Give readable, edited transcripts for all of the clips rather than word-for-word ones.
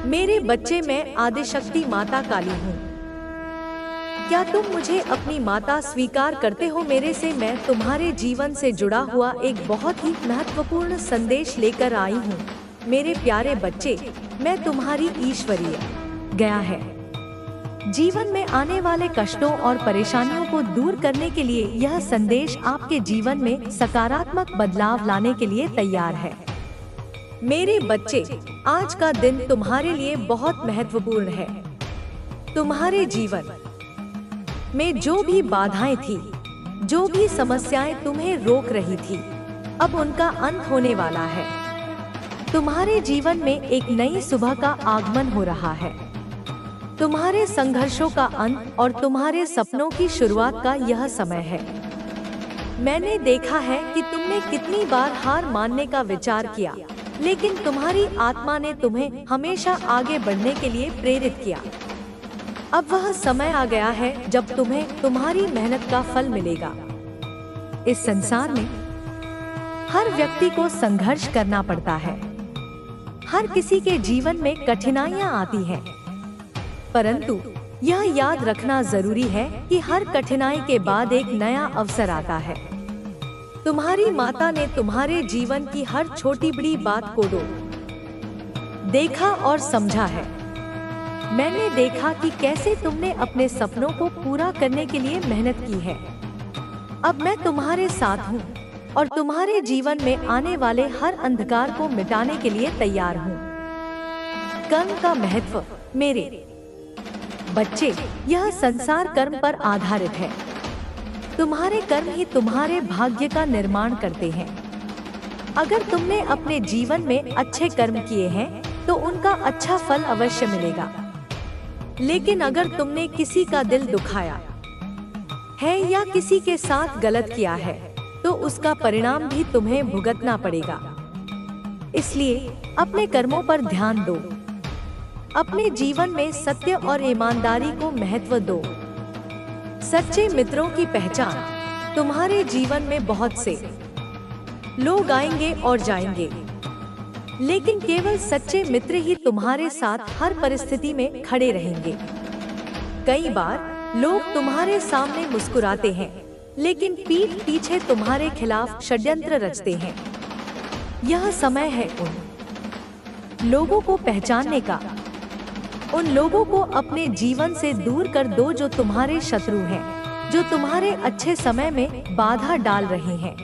मेरे बच्चे, मैं आदिशक्ति माता काली हूँ। क्या तुम मुझे अपनी माता स्वीकार करते हो? मेरे से मैं तुम्हारे जीवन से जुड़ा हुआ एक बहुत ही महत्वपूर्ण संदेश लेकर आई हूँ। मेरे प्यारे बच्चे, मैं तुम्हारी ईश्वरीय गया है। जीवन में आने वाले कष्टों और परेशानियों को दूर करने के लिए यह संदेश आपके जीवन में सकारात्मक बदलाव लाने के लिए तैयार है। मेरे बच्चे, आज का दिन तुम्हारे लिए बहुत महत्वपूर्ण है। तुम्हारे जीवन में जो भी बाधाएं थी, जो भी समस्याएं तुम्हें रोक रही थी, अब उनका अंत होने वाला है। तुम्हारे जीवन में एक नई सुबह का आगमन हो रहा है। तुम्हारे संघर्षों का अंत और तुम्हारे सपनों की शुरुआत का यह समय है। मैंने देखा है कि तुमने कितनी बार हार मानने का विचार किया, लेकिन तुम्हारी आत्मा ने तुम्हें हमेशा आगे बढ़ने के लिए प्रेरित किया। अब वह समय आ गया है जब तुम्हें तुम्हारी मेहनत का फल मिलेगा। इस संसार में हर व्यक्ति को संघर्ष करना पड़ता है। हर किसी के जीवन में कठिनाइयां आती हैं, परंतु यह याद रखना जरूरी है कि हर कठिनाई के बाद एक नया अवसर आता है। तुम्हारी माता ने तुम्हारे जीवन की हर छोटी बड़ी बात को देखा और समझा है। मैंने देखा कि कैसे तुमने अपने सपनों को पूरा करने के लिए मेहनत की है। अब मैं तुम्हारे साथ हूँ और तुम्हारे जीवन में आने वाले हर अंधकार को मिटाने के लिए तैयार हूँ। कर्म का महत्व। मेरे बच्चे, यह संसार कर्म पर आधारित है। तुम्हारे कर्म ही तुम्हारे भाग्य का निर्माण करते हैं। अगर तुमने अपने जीवन में अच्छे कर्म किए हैं तो उनका अच्छा फल अवश्य मिलेगा। लेकिन अगर तुमने किसी का दिल दुखाया है या किसी के साथ गलत किया है तो उसका परिणाम भी तुम्हें भुगतना पड़ेगा। इसलिए अपने कर्मों पर ध्यान दो। अपने जीवन में सत्य और ईमानदारी को महत्व दो। सच्चे मित्रों की पहचान। तुम्हारे जीवन में बहुत से लोग आएंगे और जाएंगे, लेकिन केवल सच्चे मित्र ही तुम्हारे साथ हर परिस्थिति में खड़े रहेंगे। कई बार लोग तुम्हारे सामने मुस्कुराते हैं, लेकिन पीठ पीछे तुम्हारे खिलाफ षड्यंत्र रचते हैं। यह समय है उन लोगों को पहचानने का। उन लोगों को अपने जीवन से दूर कर दो जो तुम्हारे शत्रु हैं, जो तुम्हारे अच्छे समय में बाधा डाल रहे हैं।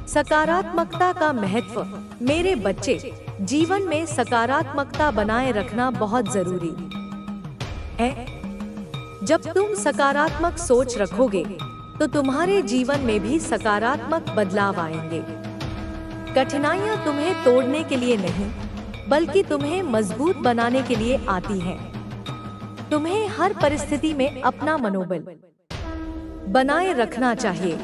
सकारात्मकता का महत्व। मेरे बच्चे, जीवन में सकारात्मकता बनाए रखना बहुत जरूरी है। जब तुम सकारात्मक सोच रखोगे तो तुम्हारे जीवन में भी सकारात्मक बदलाव आएंगे। कठिनाइयां तुम्हें तोड़ने के लिए नहीं, बल्कि तुम्हें मजबूत बनाने के लिए आती हैं। तुम्हें हर परिस्थिति में अपना मनोबल बनाए रखना चाहिए।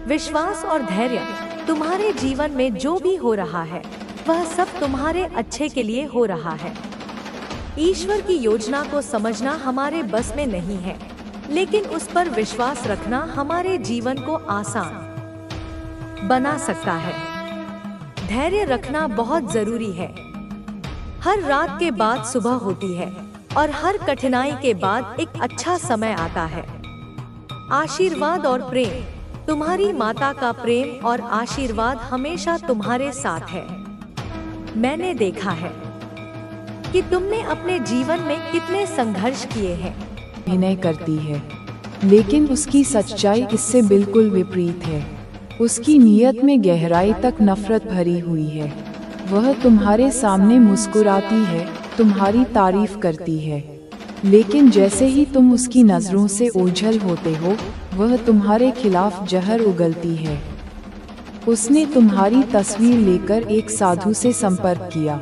विश्वास और धैर्य। तुम्हारे जीवन में जो भी हो रहा है वह सब तुम्हारे अच्छे के लिए हो रहा है। ईश्वर की योजना को समझना हमारे बस में नहीं है, लेकिन उस पर विश्वास रखना हमारे जीवन को आसान बना सकता है। धैर्य रखना बहुत जरूरी है। हर रात के बाद सुबह होती है और हर कठिनाई के बाद एक अच्छा समय आता है। आशीर्वाद और प्रेम। तुम्हारी माता का प्रेम और आशीर्वाद हमेशा तुम्हारे साथ है। मैंने देखा है कि तुमने अपने जीवन में कितने संघर्ष किए हैं। अभिनय करती है, लेकिन उसकी सच्चाई इससे बिल्कुल विपरीत है। उसकी नीयत में गहराई तक नफरत भरी हुई है। वह तुम्हारे सामने मुस्कुराती है, तुम्हारी तारीफ करती है, लेकिन जैसे ही तुम उसकी नजरों से ओझल होते हो, वह तुम्हारे खिलाफ जहर उगलती है। उसने तुम्हारी तस्वीर लेकर एक साधु से संपर्क किया।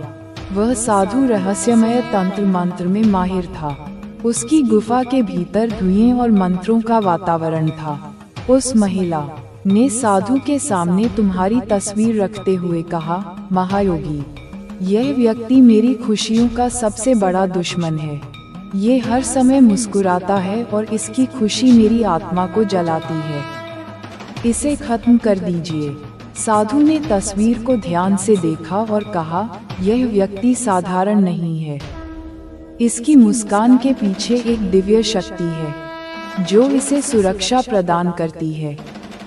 वह साधु रहस्यमय तंत्र मंत्र में माहिर था। उसकी गुफा के भीतर धुएं और मंत्रों का वातावरण था। उस महिला ने साधु के सामने तुम्हारी तस्वीर रखते हुए कहा, महायोगी, यह व्यक्ति मेरी खुशियों का सबसे बड़ा दुश्मन है। ये हर समय मुस्कुराता है और इसकी खुशी मेरी आत्मा को जलाती है। इसे खत्म कर दीजिए। साधु ने तस्वीर को ध्यान से देखा और कहा, यह व्यक्ति साधारण नहीं है। इसकी मुस्कान के पीछे एक दिव्य शक्ति है जो इसे सुरक्षा प्रदान करती है।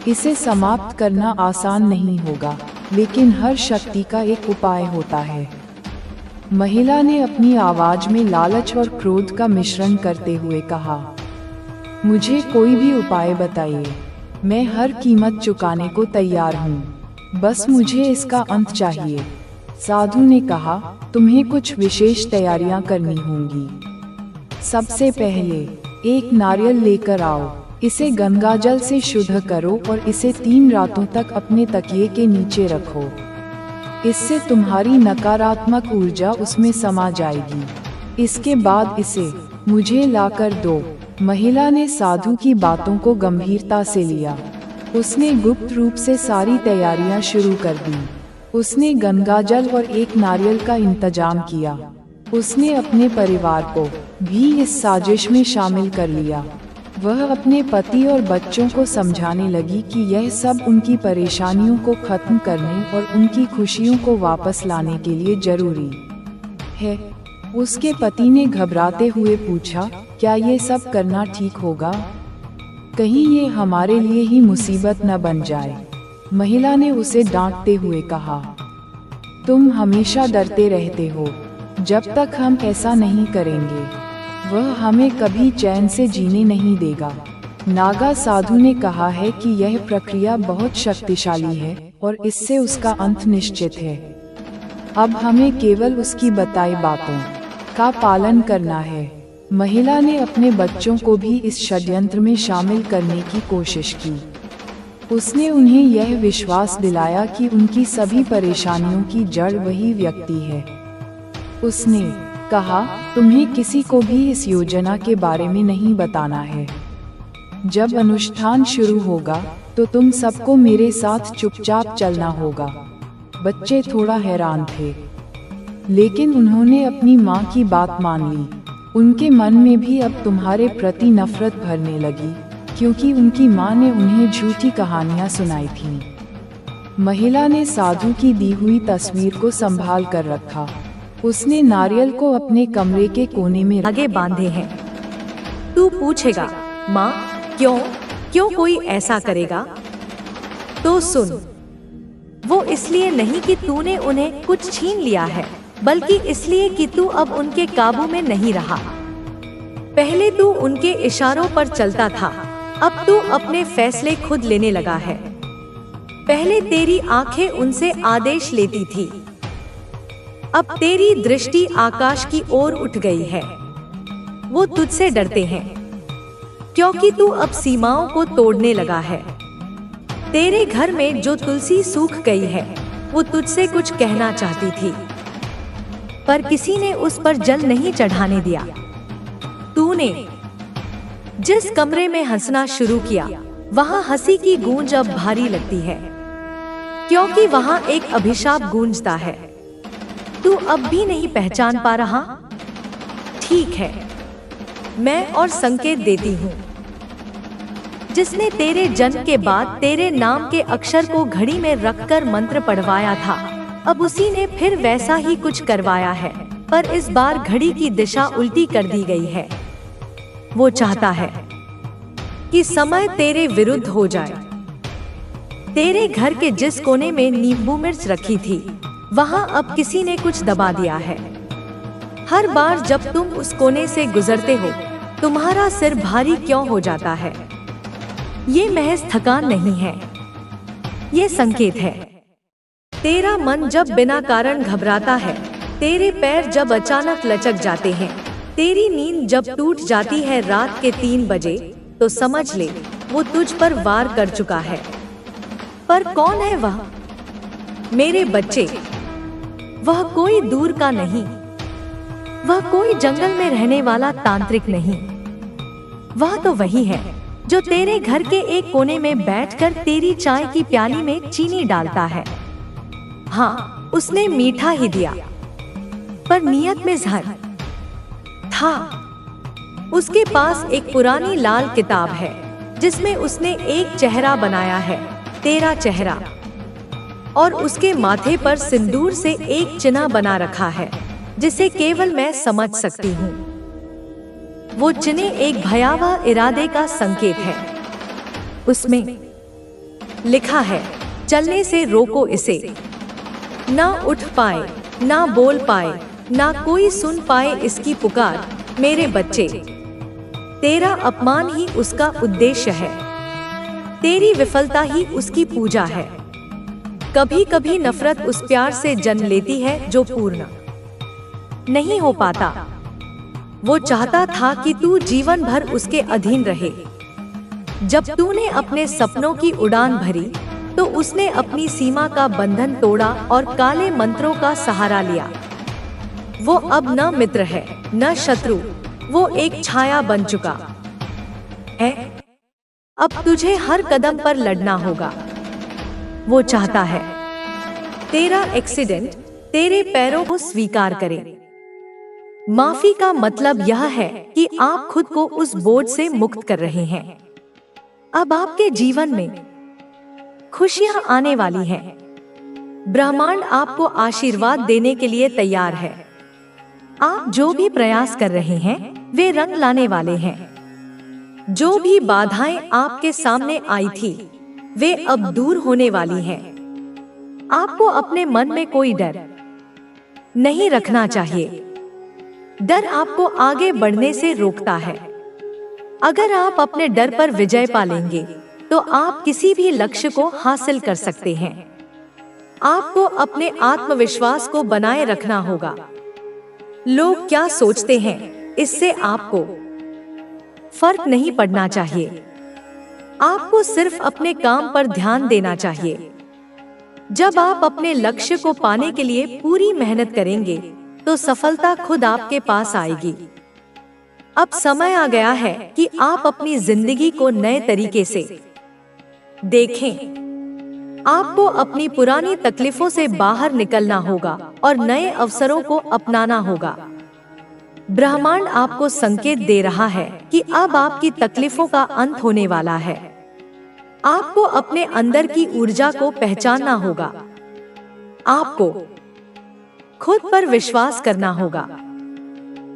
इसे समाप्त करना आसान नहीं होगा, लेकिन हर शक्ति का एक उपाय होता है। महिला ने अपनी आवाज में लालच और क्रोध का मिश्रण करते हुए कहा, मुझे कोई भी उपाय बताइए, मैं हर कीमत चुकाने को तैयार हूँ, बस मुझे इसका अंत चाहिए। साधु ने कहा, तुम्हें कुछ विशेष तैयारियां करनी होंगी। सबसे पहले एक नारियल लेकर आओ, इसे गंगाजल से शुद्ध करो और इसे 3 रातों तक अपने तकिए के नीचे रखो। इससे तुम्हारी नकारात्मक ऊर्जा उसमें समा जाएगी। इसके बाद इसे मुझे लाकर दो। महिला ने साधु की बातों को गंभीरता से लिया। उसने गुप्त रूप से सारी तैयारियां शुरू कर दी। उसने गंगाजल और एक नारियल का इंतजाम किया। उसने अपने परिवार को भी इस साजिश में शामिल कर लिया। वह अपने पति और बच्चों को समझाने लगी कि यह सब उनकी परेशानियों को खत्म करने और उनकी खुशियों को वापस लाने के लिए जरूरी है। उसके पति ने घबराते हुए पूछा, क्या ये सब करना ठीक होगा? कहीं ये हमारे लिए ही मुसीबत न बन जाए। महिला ने उसे डांटते हुए कहा, तुम हमेशा डरते रहते हो। जब तक हम ऐसा नहीं करेंगे, वह हमें कभी चैन से जीने नहीं देगा। नागा साधु ने कहा है कि यह प्रक्रिया बहुत शक्तिशाली है और इससे उसका अंत निश्चित है। अब हमें केवल उसकी बताई बातों का पालन करना है। महिला ने अपने बच्चों को भी इस षड्यंत्र में शामिल करने की कोशिश की। उसने उन्हें यह विश्वास दिलाया कि उनकी सभी परेशानियों की जड़ वही व्यक्ति है। उसने कहा, तुम्हें किसी को भी इस योजना के बारे में नहीं बताना है। जब अनुष्ठान शुरू होगा तो तुम सबको मेरे साथ चुपचाप चलना होगा। बच्चे थोड़ा हैरान थे, लेकिन उन्होंने अपनी माँ की बात मान ली। उनके मन में भी अब तुम्हारे प्रति नफरत भरने लगी, क्योंकि उनकी माँ ने उन्हें झूठी कहानियाँ सुनाई थीं। महिला ने साधु की दी हुई तस्वीर को संभाल कर रखा। उसने नारियल को अपने कमरे के कोने में आगे बांधे हैं। तू पूछेगा, माँ क्यों कोई ऐसा करेगा? तो सुन, वो इसलिए नहीं कि तूने उन्हें कुछ छीन लिया है, बल्कि इसलिए कि तू अब उनके काबू में नहीं रहा। पहले तू उनके इशारों पर चलता था, अब तू अपने फैसले खुद लेने लगा है। पहले तेरी आंखें उनसे आदेश लेती थी, अब तेरी दृष्टि आकाश की ओर उठ गई है। वो तुझसे डरते हैं, क्योंकि तू अब सीमाओं को तोड़ने लगा है। तेरे घर में जो तुलसी सूख गई है, वो तुझसे कुछ कहना चाहती थी, पर किसी ने उस पर जल नहीं चढ़ाने दिया। तूने जिस कमरे में हंसना शुरू किया, वहां हंसी की गूंज अब भारी लगती है, क्योंकि वहां एक अभिशाप गूंजता है। तू अब भी नहीं पहचान पा रहा? ठीक है, मैं और संकेत देती हूँ। जिसने तेरे जन्म के बाद तेरे नाम के अक्षर को घड़ी में रखकर मंत्र पढ़वाया था, अब उसी ने फिर वैसा ही कुछ करवाया है, पर इस बार घड़ी की दिशा उल्टी कर दी गई है। वो चाहता है कि समय तेरे विरुद्ध हो जाए। तेरे घर के जिस कोने में नींबू मिर्च रखी थी, वहां अब किसी ने कुछ दबा दिया है। हर बार जब तुम उस कोने से गुजरते हो, तुम्हारा सिर भारी क्यों हो जाता है? ये महज थकान नहीं है, ये संकेत है। तेरा मन जब बिना कारण घबराता है, तेरे पैर जब अचानक लचक जाते हैं, तेरी नींद जब टूट जाती है रात के 3 बजे, तो समझ ले वो तुझ पर वार कर चुका है। पर कौन है वह? मेरे बच्चे, वह कोई दूर का नहीं, वह कोई जंगल में रहने वाला तांत्रिक नहीं। वह तो वही है जो तेरे घर के एक कोने में बैठकर तेरी चाय की प्याली में चीनी डालता है। हाँ, उसने मीठा ही दिया, पर नियत में जहर था। उसके पास एक पुरानी लाल किताब है, जिसमें उसने एक चेहरा बनाया है, तेरा चेहरा। और उसके माथे पर सिंदूर से एक चिन्ह बना रखा है जिसे केवल मैं समझ सकती हूँ। वो चिन्ह एक भयावह इरादे का संकेत है। उसमें लिखा है, चलने से रोको इसे। ना उठ पाए, ना बोल पाए, ना कोई सुन पाए इसकी पुकार। मेरे बच्चे, तेरा अपमान ही उसका उद्देश्य है, तेरी विफलता ही उसकी पूजा है। कभी कभी नफरत उस प्यार से जन्म लेती है जो पूर्ण नहीं हो पाता। वो चाहता था कि तू जीवन भर उसके अधीन रहे। जब तूने अपने सपनों की उड़ान भरी तो उसने अपनी सीमा का बंधन तोड़ा और काले मंत्रों का सहारा लिया। वो अब न मित्र है न शत्रु, वो एक छाया बन चुका है। अब तुझे हर कदम पर लड़ना होगा। वो चाहता है तेरा एक्सीडेंट तेरे पैरों को स्वीकार करे। माफी का मतलब यह है कि आप खुद को उस बोझ से मुक्त कर रहे हैं। अब आपके जीवन में खुशियां आने वाली हैं। ब्रह्मांड आपको आशीर्वाद देने के लिए तैयार है। आप जो भी प्रयास कर रहे हैं वे रंग लाने वाले हैं। जो भी बाधाएं आपके सामने आई थी वे अब दूर होने वाली हैं। आपको अपने मन में कोई डर नहीं रखना चाहिए। डर आपको आगे बढ़ने से रोकता है। अगर आप अपने डर पर विजय पा लेंगे तो आप किसी भी लक्ष्य को हासिल कर सकते हैं। आपको अपने आत्मविश्वास को बनाए रखना होगा। लोग क्या सोचते हैं इससे आपको फर्क नहीं पड़ना चाहिए। आपको सिर्फ अपने काम पर ध्यान देना चाहिए। जब आप अपने लक्ष्य को पाने के लिए पूरी मेहनत करेंगे तो सफलता खुद आपके पास आएगी। अब समय आ गया है कि आप अपनी जिंदगी को नए तरीके से देखें। आपको अपनी पुरानी तकलीफों से बाहर निकलना होगा और नए अवसरों को अपनाना होगा। ब्रह्मांड आपको संकेत दे रहा है कि अब आपकी तकलीफों का अंत होने वाला है। आपको अपने अंदर की ऊर्जा को पहचानना होगा। आपको खुद पर विश्वास करना होगा।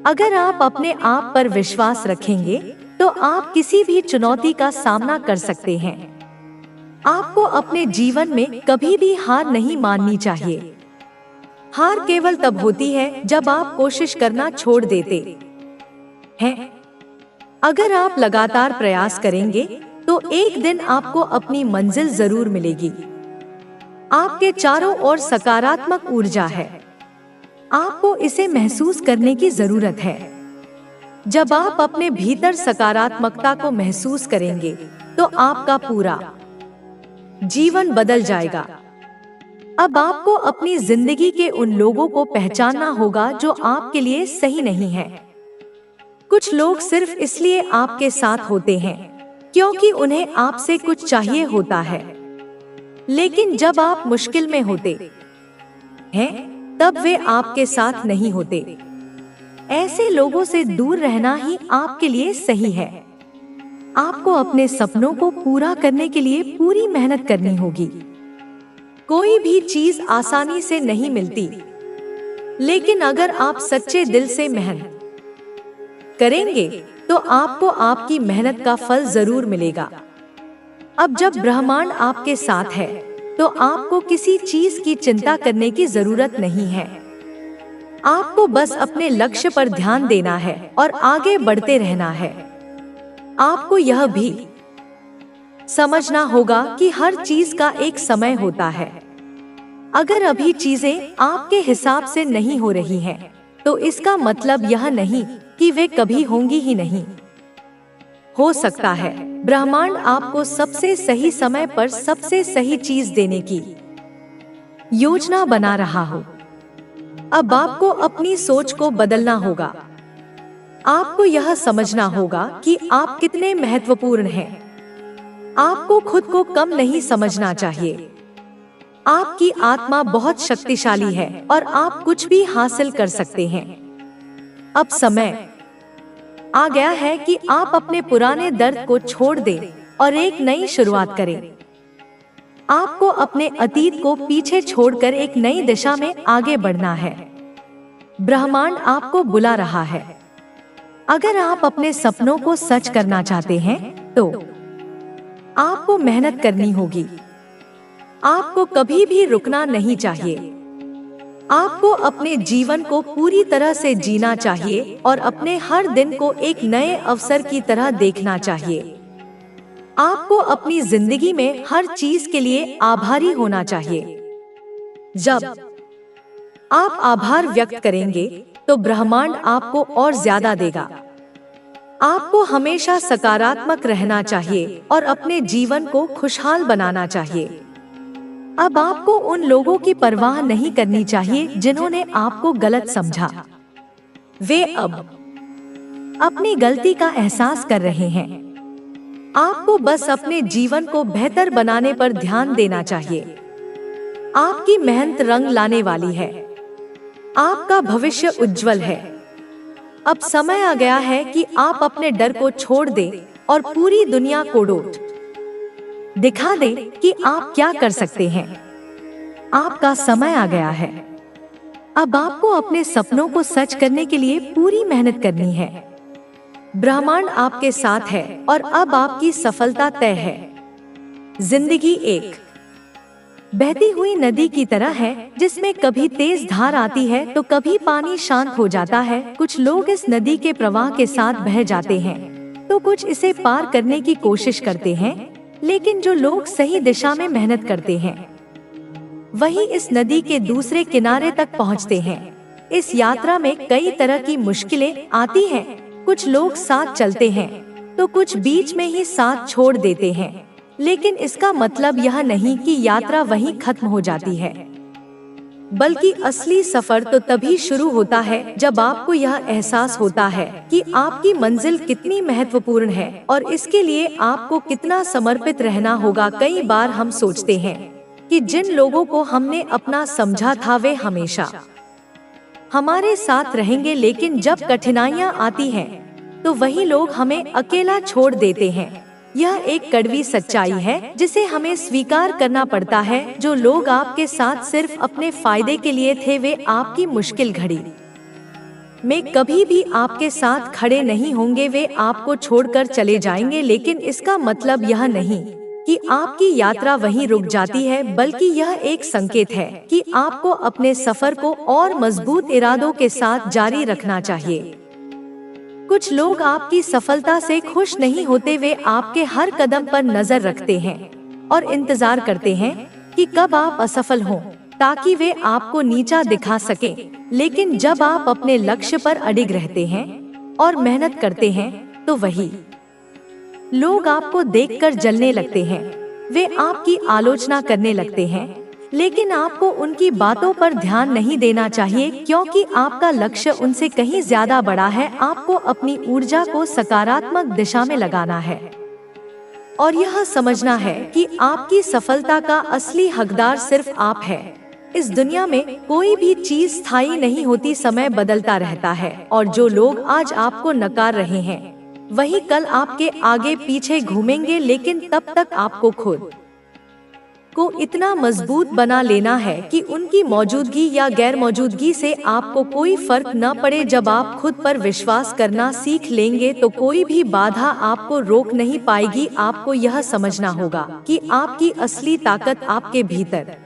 अगर आप अपने आप पर विश्वास रखेंगे तो आप किसी भी चुनौती का सामना कर सकते हैं। आपको अपने जीवन में कभी भी हार नहीं माननी चाहिए। हार केवल तब होती है जब आप कोशिश करना छोड़ देते हैं। अगर आप लगातार प्रयास करेंगे तो एक दिन आपको अपनी मंजिल जरूर मिलेगी। आपके चारों ओर सकारात्मक ऊर्जा है। आपको इसे महसूस करने की जरूरत है। जब आप अपने भीतर सकारात्मकता को महसूस करेंगे तो आपका पूरा जीवन बदल जाएगा। अब आपको अपनी जिंदगी के उन लोगों को पहचानना होगा जो आपके लिए सही नहीं है। कुछ लोग सिर्फ इसलिए आपके साथ होते हैं क्योंकि उन्हें आपसे कुछ चाहिए होता है, लेकिन जब आप मुश्किल में होते हैं तब वे आपके साथ नहीं होते। ऐसे लोगों से दूर रहना ही आपके लिए सही है। आपको अपने सपनों को पूरा करने के लिए पूरी मेहनत करनी होगी। कोई भी चीज आसानी से नहीं मिलती, लेकिन अगर आप सच्चे दिल से मेहनत करेंगे तो आपको आपकी मेहनत का फल जरूर मिलेगा। अब जब ब्रह्मांड आपके साथ है तो आपको किसी चीज की चिंता करने की जरूरत नहीं है। आपको बस अपने लक्ष्य पर ध्यान देना है और आगे बढ़ते रहना है। आपको यह भी समझना होगा कि हर चीज का एक समय होता है। अगर अभी चीजें आपके हिसाब से नहीं हो रही हैं, तो इसका मतलब यह नहीं कि वे कभी होंगी ही नहीं। हो सकता है ब्रह्मांड आपको सबसे सही समय पर सबसे सही चीज देने की योजना बना रहा हो। अब आपको अपनी सोच को बदलना होगा। आपको यह समझना होगा कि आप कितने महत्वपूर्ण हैं। आपको खुद को कम नहीं समझना चाहिए। आपकी आत्मा बहुत शक्तिशाली है और आप कुछ भी हासिल कर सकते हैं। अब समय आ गया है कि आप अपने पुराने दर्द को छोड़ दें और एक नई शुरुआत करें। आपको अपने अतीत को पीछे छोड़कर एक नई दिशा में आगे बढ़ना है। ब्रह्मांड आपको बुला रहा है। अगर आप अपने सपनों को सच करना चाहते हैं तो आपको मेहनत करनी होगी। आपको कभी भी रुकना नहीं चाहिए। आपको अपने जीवन को पूरी तरह से जीना चाहिए और अपने हर दिन को एक नए अवसर की तरह देखना चाहिए। आपको अपनी जिंदगी में हर चीज के लिए आभारी होना चाहिए। जब आप आभार व्यक्त करेंगे तो ब्रह्मांड आपको और ज्यादा देगा। आपको हमेशा सकारात्मक रहना चाहिए और अपने जीवन को खुशहाल बनाना चाहिए। अब आपको उन लोगों की परवाह नहीं करनी चाहिए जिन्होंने आपको गलत समझा। वे अब अपनी गलती का एहसास कर रहे हैं। आपको बस अपने जीवन को बेहतर बनाने पर ध्यान देना चाहिए। आपकी मेहनत रंग लाने वाली है। आपका भविष्य उज्जवल है। अब समय आ गया है कि आप अपने डर को छोड़ दें और पूरी दुनिया को दिखा दें कि आप क्या कर सकते हैं। आपका समय आ गया है। अब आपको अपने सपनों को सच करने के लिए पूरी मेहनत करनी है। ब्रह्मांड आपके साथ है और अब आपकी सफलता तय है। जिंदगी एक बहती हुई नदी की तरह है जिसमें कभी तेज धार आती है तो कभी पानी शांत हो जाता है। कुछ लोग इस नदी के प्रवाह के साथ बह जाते हैं तो कुछ इसे पार करने की कोशिश करते हैं, लेकिन जो लोग सही दिशा में मेहनत करते हैं वही इस नदी के दूसरे किनारे तक पहुंचते हैं। इस यात्रा में कई तरह की मुश्किलें आती हैं। कुछ लोग साथ चलते हैं तो कुछ बीच में ही साथ छोड़ देते हैं, लेकिन इसका मतलब यह नहीं कि यात्रा वहीं खत्म हो जाती है, बल्कि असली सफर तो तभी शुरू होता है जब आपको यह एहसास होता है कि आपकी मंजिल कितनी महत्वपूर्ण है और इसके लिए आपको कितना समर्पित रहना होगा। कई बार हम सोचते हैं कि जिन लोगों को हमने अपना समझा था वे हमेशा हमारे साथ रहेंगे, लेकिन जब कठिनाइयाँ आती हैं तो वही लोग हमें अकेला छोड़ देते हैं। यह एक कड़वी सच्चाई है जिसे हमें स्वीकार करना पड़ता है। जो लोग आपके साथ सिर्फ अपने फायदे के लिए थे वे आपकी मुश्किल घड़ी में कभी भी आपके साथ खड़े नहीं होंगे। वे आपको छोड़कर चले जाएंगे, लेकिन इसका मतलब यह नहीं कि आपकी यात्रा वहीं रुक जाती है, बल्कि यह एक संकेत है कि आपको अपने सफर को और मजबूत इरादों के साथ जारी रखना चाहिए। कुछ लोग आपकी सफलता से खुश नहीं होते। वे आपके हर कदम पर नजर रखते हैं और इंतजार करते हैं कि कब आप असफल हों ताकि वे आपको नीचा दिखा सकें। लेकिन जब आप अपने लक्ष्य पर अडिग रहते हैं और मेहनत करते हैं तो वही लोग आपको देखकर जलने लगते हैं। वे आपकी आलोचना करने लगते हैं, लेकिन आपको उनकी बातों पर ध्यान नहीं देना चाहिए क्योंकि आपका लक्ष्य उनसे कहीं ज्यादा बड़ा है। आपको अपनी ऊर्जा को सकारात्मक दिशा में लगाना है और यह समझना है कि आपकी सफलता का असली हकदार सिर्फ आप है। इस दुनिया में कोई भी चीज स्थायी नहीं होती, समय बदलता रहता है और जो लोग आज आपको नकार रहे हैं वही कल आपके आगे पीछे घूमेंगे। लेकिन तब तक आपको खुद को इतना मजबूत बना लेना है कि उनकी मौजूदगी या गैर मौजूदगी से आपको कोई फर्क न पड़े। जब आप खुद पर विश्वास करना सीख लेंगे तो कोई भी बाधा आपको रोक नहीं पाएगी। आपको यह समझना होगा कि आपकी असली ताकत आपके भीतर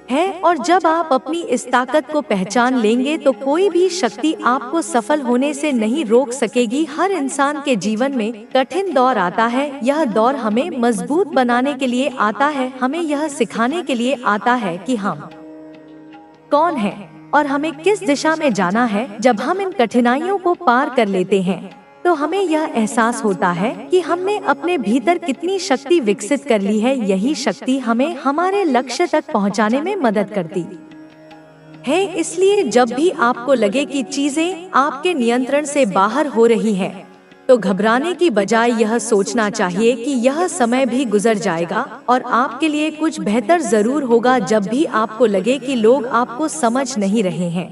है और जब आप अपनी इस ताकत को पहचान लेंगे तो कोई भी शक्ति आपको सफल होने से नहीं रोक सकेगी। हर इंसान के जीवन में कठिन दौर आता है। यह दौर हमें मजबूत बनाने के लिए आता है, हमें यह सिखाने के लिए आता है कि हम कौन हैं और हमें किस दिशा में जाना है। जब हम इन कठिनाइयों को पार कर लेते हैं तो हमें यह एहसास होता है कि हमने अपने भीतर कितनी शक्ति विकसित कर ली है। यही शक्ति हमें हमारे लक्ष्य तक पहुंचाने में मदद करती है। इसलिए जब भी आपको लगे कि चीजें आपके नियंत्रण से बाहर हो रही हैं, तो घबराने की बजाय यह सोचना चाहिए कि यह समय भी गुजर जाएगा और आपके लिए कुछ बेहतर जरूर होगा। जब भी आपको लगे कि लोग आपको समझ नहीं रहे हैं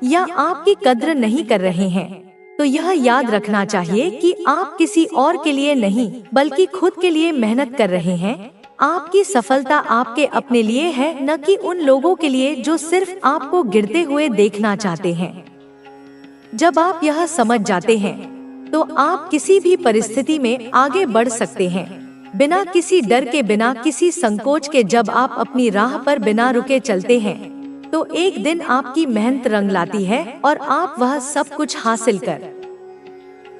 या आपकी कद्र नहीं कर रहे हैं, तो यह याद रखना चाहिए कि आप किसी और के लिए नहीं बल्कि खुद के लिए मेहनत कर रहे हैं। आपकी सफलता आपके अपने लिए है, न कि उन लोगों के लिए जो सिर्फ आपको गिरते हुए देखना चाहते हैं। जब आप यह समझ जाते हैं तो आप किसी भी परिस्थिति में आगे बढ़ सकते हैं, बिना किसी डर के, बिना किसी संकोच के। जब आप अपनी राह पर बिना रुके चलते हैं तो एक दिन आपकी मेहनत रंग लाती है और आप वह सब कुछ हासिल कर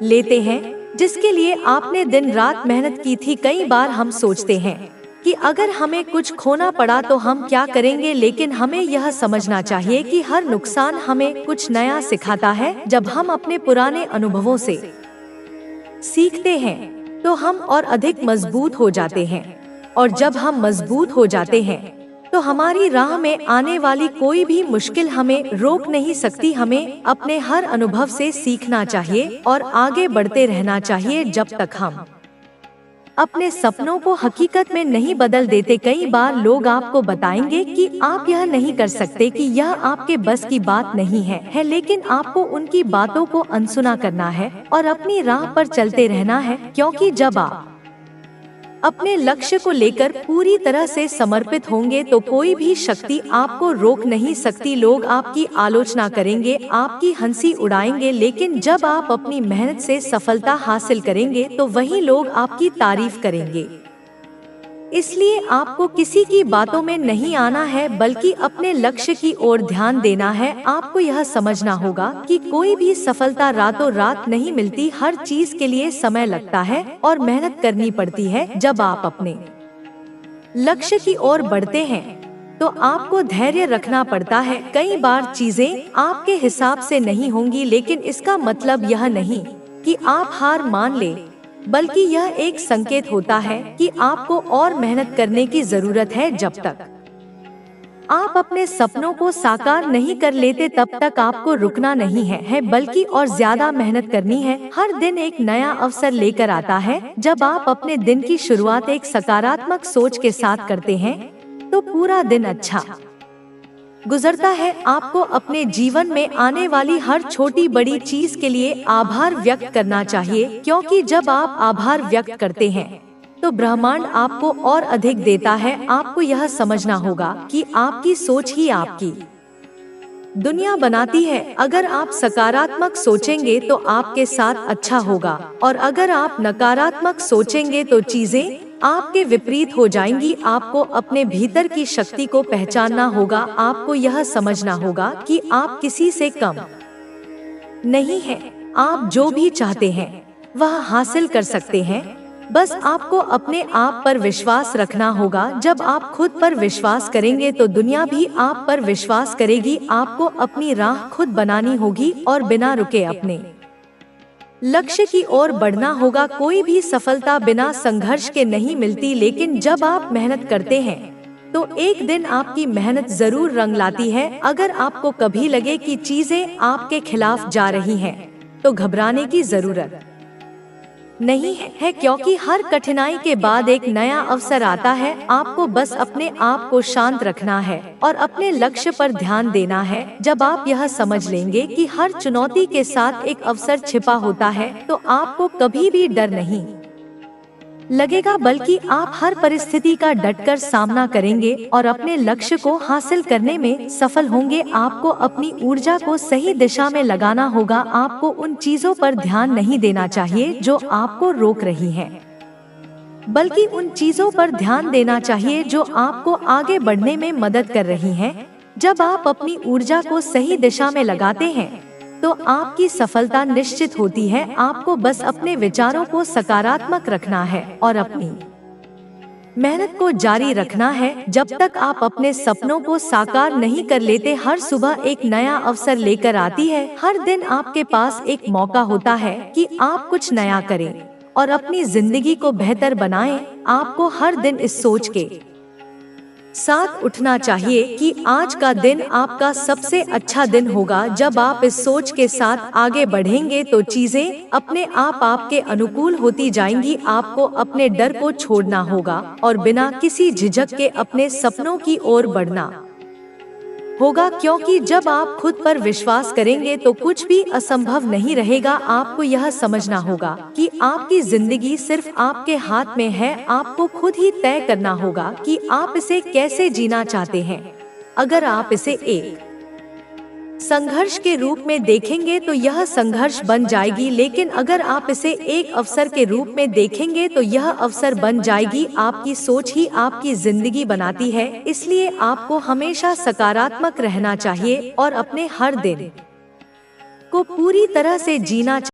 लेते हैं जिसके लिए आपने दिन रात मेहनत की थी। कई बार हम सोचते हैं कि अगर हमें कुछ खोना पड़ा तो हम क्या करेंगे, लेकिन हमें यह समझना चाहिए कि हर नुकसान हमें कुछ नया सिखाता है। जब हम अपने पुराने अनुभवों से सीखते हैं तो हम और अधिक मजबूत हो जाते हैं, और जब हम मजबूत हो जाते हैं तो हमारी राह में आने वाली कोई भी मुश्किल हमें रोक नहीं सकती। हमें अपने हर अनुभव से सीखना चाहिए और आगे बढ़ते रहना चाहिए जब तक हम अपने सपनों को हकीकत में नहीं बदल देते। कई बार लोग आपको बताएंगे कि आप यह नहीं कर सकते, कि यह आपके बस की बात नहीं है, लेकिन आपको उनकी बातों को अनसुना करना है और अपनी राह पर चलते रहना है, क्योंकि जब आप अपने लक्ष्य को लेकर पूरी तरह से समर्पित होंगे तो कोई भी शक्ति आपको रोक नहीं सकती। लोग आपकी आलोचना करेंगे, आपकी हंसी उड़ाएंगे, लेकिन जब आप अपनी मेहनत से सफलता हासिल करेंगे तो वही लोग आपकी तारीफ करेंगे। इसलिए आपको किसी की बातों में नहीं आना है, बल्कि अपने लक्ष्य की ओर ध्यान देना है। आपको यह समझना होगा कि कोई भी सफलता रातों रात नहीं मिलती, हर चीज के लिए समय लगता है और मेहनत करनी पड़ती है। जब आप अपने लक्ष्य की ओर बढ़ते हैं तो आपको धैर्य रखना पड़ता है। कई बार चीजें आपके हिसाब से नहीं होंगी, लेकिन इसका मतलब यह नहीं कि आप हार मान ले, बल्कि यह एक संकेत होता है कि आपको और मेहनत करने की जरूरत है। जब तक आप अपने सपनों को साकार नहीं कर लेते तब तक आपको रुकना नहीं है, बल्कि और ज्यादा मेहनत करनी है। हर दिन एक नया अवसर लेकर आता है। जब आप अपने दिन की शुरुआत एक सकारात्मक सोच के साथ करते हैं तो पूरा दिन अच्छा गुजरता है। आपको अपने जीवन में आने वाली हर छोटी बड़ी चीज के लिए आभार व्यक्त करना चाहिए, क्योंकि जब आप आभार व्यक्त करते हैं तो ब्रह्मांड आपको और अधिक देता है। आपको यह समझना होगा कि आपकी सोच ही आपकी दुनिया बनाती है। अगर आप सकारात्मक सोचेंगे तो आपके साथ अच्छा होगा, और अगर आप नकारात्मक सोचेंगे तो चीजें आपके विपरीत हो जाएंगी। आपको अपने भीतर की शक्ति को पहचानना होगा। आपको यह समझना होगा कि आप किसी से कम नहीं हैं। आप जो भी चाहते हैं वह हासिल कर सकते हैं। बस आपको अपने आप पर विश्वास रखना होगा। जब आप खुद पर विश्वास करेंगे तो दुनिया भी आप पर विश्वास करेगी। आपको अपनी राह खुद बनानी होगी और बिना रुके अपने लक्ष्य की ओर बढ़ना होगा। कोई भी सफलता बिना संघर्ष के नहीं मिलती, लेकिन जब आप मेहनत करते हैं तो एक दिन आपकी मेहनत जरूर रंग लाती है। अगर आपको कभी लगे कि चीजें आपके खिलाफ जा रही हैं, तो घबराने की जरूरत नहीं है, क्योंकि हर कठिनाई के बाद एक नया अवसर आता है। आपको बस अपने आप को शांत रखना है और अपने लक्ष्य पर ध्यान देना है। जब आप यह समझ लेंगे कि हर चुनौती के साथ एक अवसर छिपा होता है, तो आपको कभी भी डर नहीं लगेगा, बल्कि आप हर परिस्थिति का डटकर सामना करेंगे और अपने लक्ष्य को हासिल करने में सफल होंगे। आपको अपनी ऊर्जा को सही दिशा में लगाना होगा। आपको उन चीजों पर ध्यान नहीं देना चाहिए जो आपको रोक रही हैं, बल्कि उन चीजों पर ध्यान देना चाहिए जो आपको आगे बढ़ने में मदद कर रही हैं। जब आप अपनी ऊर्जा को सही दिशा में लगाते हैं तो आपकी सफलता निश्चित होती है। आपको बस अपने विचारों को सकारात्मक रखना है और अपनी मेहनत को जारी रखना है। जब तक आप अपने सपनों को साकार नहीं कर लेते, हर सुबह एक नया अवसर लेकर आती है। हर दिन आपके पास एक मौका होता है कि आप कुछ नया करें और अपनी जिंदगी को बेहतर बनाएं। आपको हर दिन इस सोच के साथ उठना चाहिए कि आज का दिन आपका सबसे अच्छा दिन होगा। जब आप इस सोच के साथ आगे बढ़ेंगे तो चीजें अपने आप आपके अनुकूल होती जाएंगी। आपको अपने डर को छोड़ना होगा और बिना किसी झिझक के अपने सपनों की ओर बढ़ना होगा, क्योंकि जब आप खुद पर विश्वास करेंगे तो कुछ भी असंभव नहीं रहेगा। आपको यह समझना होगा कि आपकी जिंदगी सिर्फ आपके हाथ में है। आपको खुद ही तय करना होगा कि आप इसे कैसे जीना चाहते हैं। अगर आप इसे एक संघर्ष के रूप में देखेंगे तो यह संघर्ष बन जाएगी, लेकिन अगर आप इसे एक अवसर के रूप में देखेंगे तो यह अवसर बन जाएगी। आपकी सोच ही आपकी जिंदगी बनाती है, इसलिए आपको हमेशा सकारात्मक रहना चाहिए और अपने हर दिन को पूरी तरह से जीना चाहिए।